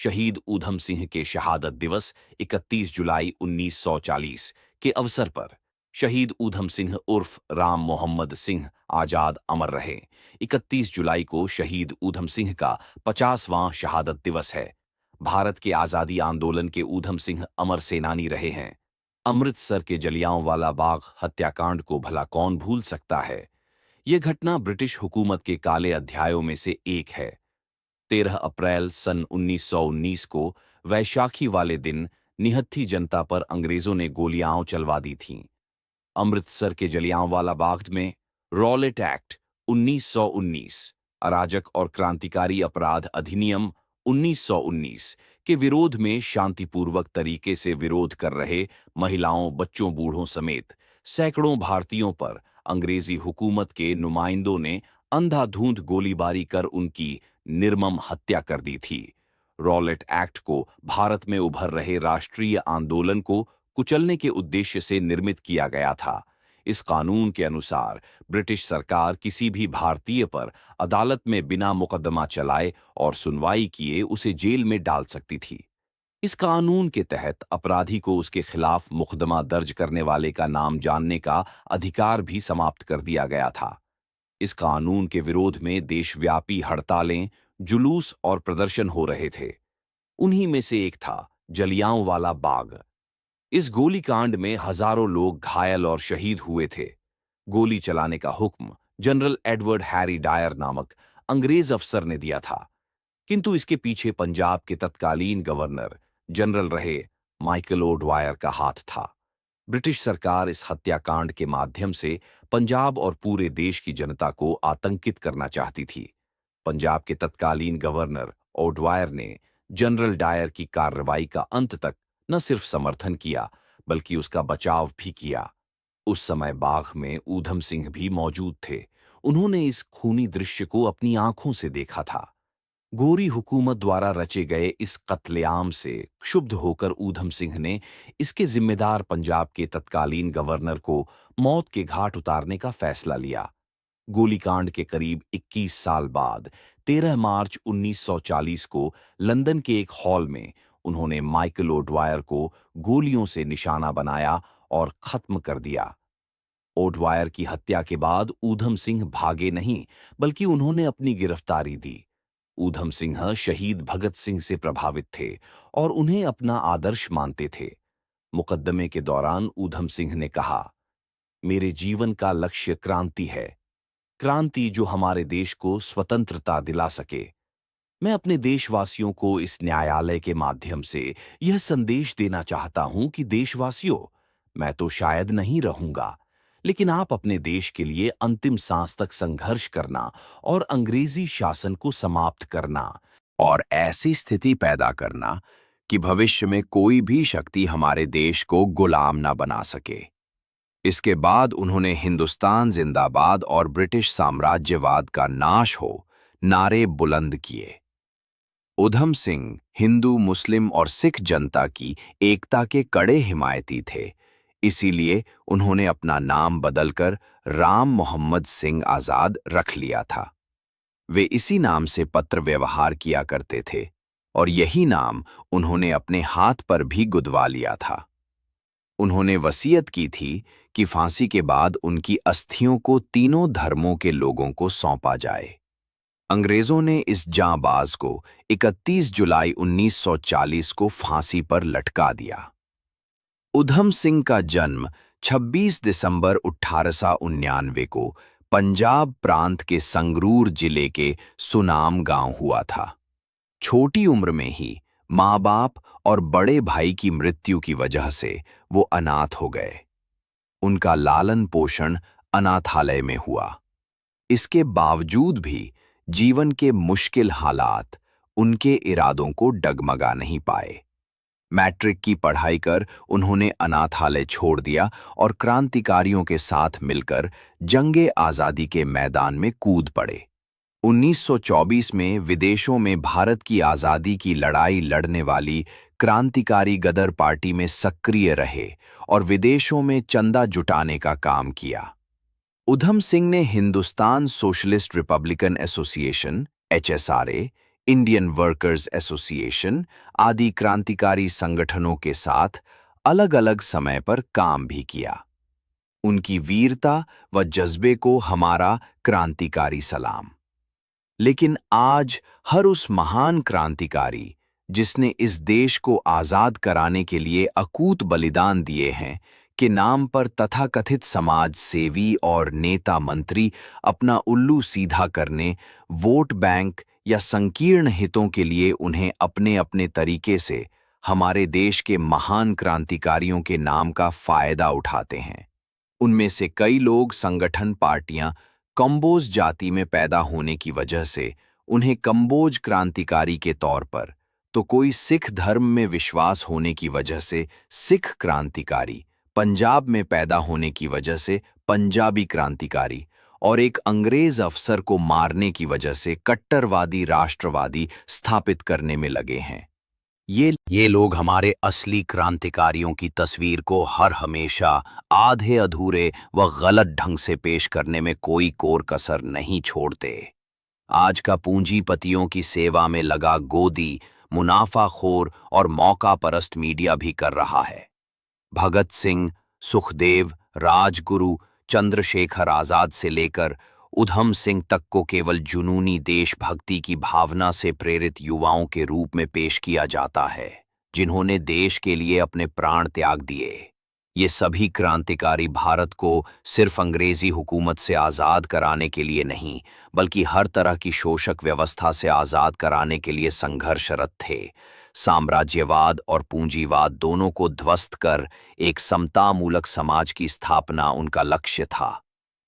शहीद ऊधम सिंह के शहादत दिवस 31 जुलाई 1940 के अवसर पर शहीद ऊधम सिंह उर्फ राम मोहम्मद सिंह आजाद अमर रहे। 31 जुलाई को शहीद ऊधम सिंह का 50वां शहादत दिवस है। भारत के आज़ादी आंदोलन के ऊधम सिंह अमर सेनानी रहे हैं। अमृतसर के जलियांवाला बाग हत्याकांड को भला कौन भूल सकता है। यह घटना ब्रिटिश हुकूमत के काले अध्यायों में से एक है। 13 अप्रैल सन 1919 को वैशाखी वाले दिन निहत्थी जनता पर अंग्रेजों ने गोलियां चलवा दी थीं। अमृतसर के जलियांवाला बाग में रॉलेट एक्ट 1919, अराजक और क्रांतिकारी अपराध अधिनियम 1919 के विरोध में शांतिपूर्वक तरीके से विरोध कर रहे महिलाओं, बच्चों, बूढ़ों समेत सैकड़ों भारतीयों पर अंग्रेजी हुकूमत के नुमाइंदों ने अंधाधुंध गोलीबारी कर उनकी निर्मम हत्या कर दी थी। रॉलेट एक्ट को भारत में उभर रहे राष्ट्रीय आंदोलन को कुचलने के उद्देश्य से निर्मित किया गया था। इस कानून के अनुसार ब्रिटिश सरकार किसी भी भारतीय पर अदालत में बिना मुकदमा चलाए और सुनवाई किए उसे जेल में डाल सकती थी। इस कानून के तहत अपराधी को उसके खिलाफ मुकदमा दर्ज करने वाले का नाम जानने का अधिकार भी समाप्त कर दिया गया था। इस कानून के विरोध में देशव्यापी हड़तालें, जुलूस और प्रदर्शन हो रहे थे। उन्हीं में से एक था जलियांवाला बाग। इस गोलीकांड में हजारों लोग घायल और शहीद हुए थे। गोली चलाने का हुक्म जनरल एडवर्ड हैरी डायर नामक अंग्रेज अफसर ने दिया था, किंतु इसके पीछे पंजाब के तत्कालीन गवर्नर जनरल रहे माइकल ओडवायर का हाथ था। ब्रिटिश सरकार इस हत्याकांड के माध्यम से पंजाब और पूरे देश की जनता को आतंकित करना चाहती थी। पंजाब के तत्कालीन गवर्नर ओडवायर ने जनरल डायर की कार्रवाई का अंत तक न सिर्फ समर्थन किया बल्कि उसका बचाव भी किया। उस समय बाग में ऊधम सिंह भी मौजूद थे। उन्होंने इस खूनी दृश्य को अपनी आंखों से देखा था। गोरी हुकूमत द्वारा रचे गए इस कत्लेआम से क्षुब्ध होकर ऊधम सिंह ने इसके जिम्मेदार पंजाब के तत्कालीन गवर्नर को मौत के घाट उतारने का फैसला लिया। गोलीकांड के करीब 21 साल बाद 13 मार्च 1940 को लंदन के एक हॉल में उन्होंने माइकल ओडवायर को गोलियों से निशाना बनाया और खत्म कर दिया। ओडवायर की हत्या के बाद ऊधम सिंह भागे नहीं बल्कि उन्होंने अपनी गिरफ्तारी दी। ऊधम सिंह शहीद भगत सिंह से प्रभावित थे और उन्हें अपना आदर्श मानते थे। मुकदमे के दौरान ऊधम सिंह ने कहा, मेरे जीवन का लक्ष्य क्रांति है, क्रांति जो हमारे देश को स्वतंत्रता दिला सके। मैं अपने देशवासियों को इस न्यायालय के माध्यम से यह संदेश देना चाहता हूं कि देशवासियों, मैं तो शायद नहीं रहूंगा, लेकिन आप अपने देश के लिए अंतिम सांस तक संघर्ष करना और अंग्रेजी शासन को समाप्त करना और ऐसी स्थिति पैदा करना कि भविष्य में कोई भी शक्ति हमारे देश को गुलाम ना बना सके। इसके बाद उन्होंने हिंदुस्तान जिंदाबाद और ब्रिटिश साम्राज्यवाद का नाश हो नारे बुलंद किए। ऊधम सिंह हिंदू, मुस्लिम और सिख जनता की एकता के कड़े हिमायती थे। इसीलिए उन्होंने अपना नाम बदलकर राम मोहम्मद सिंह आजाद रख लिया था। वे इसी नाम से पत्र व्यवहार किया करते थे और यही नाम उन्होंने अपने हाथ पर भी गुदवा लिया था। उन्होंने वसीयत की थी कि फांसी के बाद उनकी अस्थियों को तीनों धर्मों के लोगों को सौंपा जाए। अंग्रेजों ने इस जांबाज को 31 जुलाई 1940 को फांसी पर लटका दिया। ऊधम सिंह का जन्म 26 दिसंबर 1899 को पंजाब प्रांत के संगरूर जिले के सुनाम गांव हुआ था। छोटी उम्र में ही माँ-बाप और बड़े भाई की मृत्यु की वजह से वो अनाथ हो गए। उनका लालन पोषण अनाथालय में हुआ। इसके बावजूद भी जीवन के मुश्किल हालात उनके इरादों को डगमगा नहीं पाए। मैट्रिक की पढ़ाई कर उन्होंने अनाथालय छोड़ दिया और क्रांतिकारियों के साथ मिलकर जंगे आज़ादी के मैदान में कूद पड़े। 1924 में विदेशों में भारत की आज़ादी की लड़ाई लड़ने वाली क्रांतिकारी गदर पार्टी में सक्रिय रहे और विदेशों में चंदा जुटाने का काम किया। ऊधम सिंह ने Hindustan socialist Republican association (HSRA), Indian workers association आदि क्रांतिकारी संगठनों के साथ अलग-अलग समय पर काम भी किया। उनकी वीरता व जज्बे को हमारा क्रांतिकारी सलाम। लेकिन आज हर उस महान क्रांतिकारी जिसने इस देश को आजाद कराने के लिए अकूत बलिदान दिए हैं के नाम पर तथाकथित समाज सेवी और नेता मंत्री अपना उल्लू सीधा करने, वोट बैंक या संकीर्ण हितों के लिए उन्हें अपने अपने तरीके से हमारे देश के महान क्रांतिकारियों के नाम का फायदा उठाते हैं। उनमें से कई लोग संगठन पार्टियां कंबोज जाति में पैदा होने की वजह से उन्हें कंबोज क्रांतिकारी के तौर पर, तो कोई सिख धर्म में विश्वास होने की वजह से सिख क्रांतिकारी, पंजाब में पैदा होने की वजह से पंजाबी क्रांतिकारी और एक अंग्रेज अफसर को मारने की वजह से कट्टरवादी राष्ट्रवादी स्थापित करने में लगे हैं। ये लोग हमारे असली क्रांतिकारियों की तस्वीर को हर हमेशा आधे अधूरे व गलत ढंग से पेश करने में कोई कोर कसर नहीं छोड़ते। आज का पूंजीपतियों की सेवा में लगा गोदी, मुनाफाखोर और मौका परस्त मीडिया भी कर रहा है। भगत सिंह, सुखदेव, राजगुरु, चंद्रशेखर आजाद से लेकर उधम सिंह तक को केवल जुनूनी देशभक्ति की भावना से प्रेरित युवाओं के रूप में पेश किया जाता है, जिन्होंने देश के लिए अपने प्राण त्याग दिए। ये सभी क्रांतिकारी भारत को सिर्फ अंग्रेजी हुकूमत से आज़ाद कराने के लिए नहीं, बल्कि हर तरह की शोषक व्यवस्था से आज़ाद कराने के लिए संघर्षरत थे। साम्राज्यवाद और पूंजीवाद दोनों को ध्वस्त कर एक समतामूलक समाज की स्थापना उनका लक्ष्य था।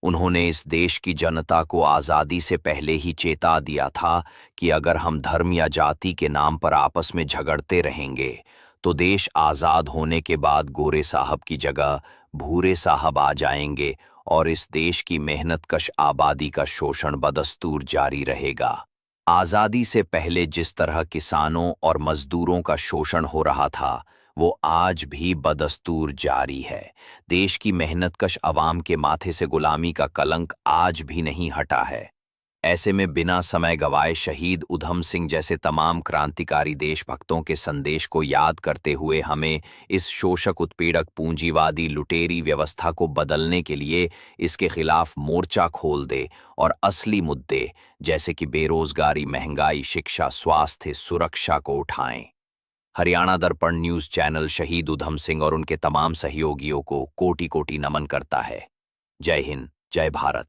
उन्होंने इस देश की जनता को आज़ादी से पहले ही चेता दिया था कि अगर हम धर्म या जाति के नाम पर आपस में झगड़ते रहेंगे तो देश आज़ाद होने के बाद गोरे साहब की जगह भूरे साहब आ जाएंगे और इस देश की मेहनतकश आबादी का शोषण बदस्तूर जारी रहेगा। आज़ादी से पहले जिस तरह किसानों और मजदूरों का शोषण हो रहा था, वो आज भी बदस्तूर जारी है। देश की मेहनतकश अवाम के माथे से गुलामी का कलंक आज भी नहीं हटा है। ऐसे में बिना समय गवाए शहीद उधम सिंह जैसे तमाम क्रांतिकारी देशभक्तों के संदेश को याद करते हुए हमें इस शोषक उत्पीड़क पूंजीवादी लुटेरी व्यवस्था को बदलने के लिए इसके खिलाफ मोर्चा खोल दे और असली मुद्दे जैसे कि बेरोजगारी, महंगाई, शिक्षा, स्वास्थ्य, सुरक्षा को उठाएं। हरियाणा दर्पण न्यूज़ चैनल शहीद उधम सिंह और उनके तमाम सहयोगियों को कोटि कोटि नमन करता है। जय हिंद, जय भारत।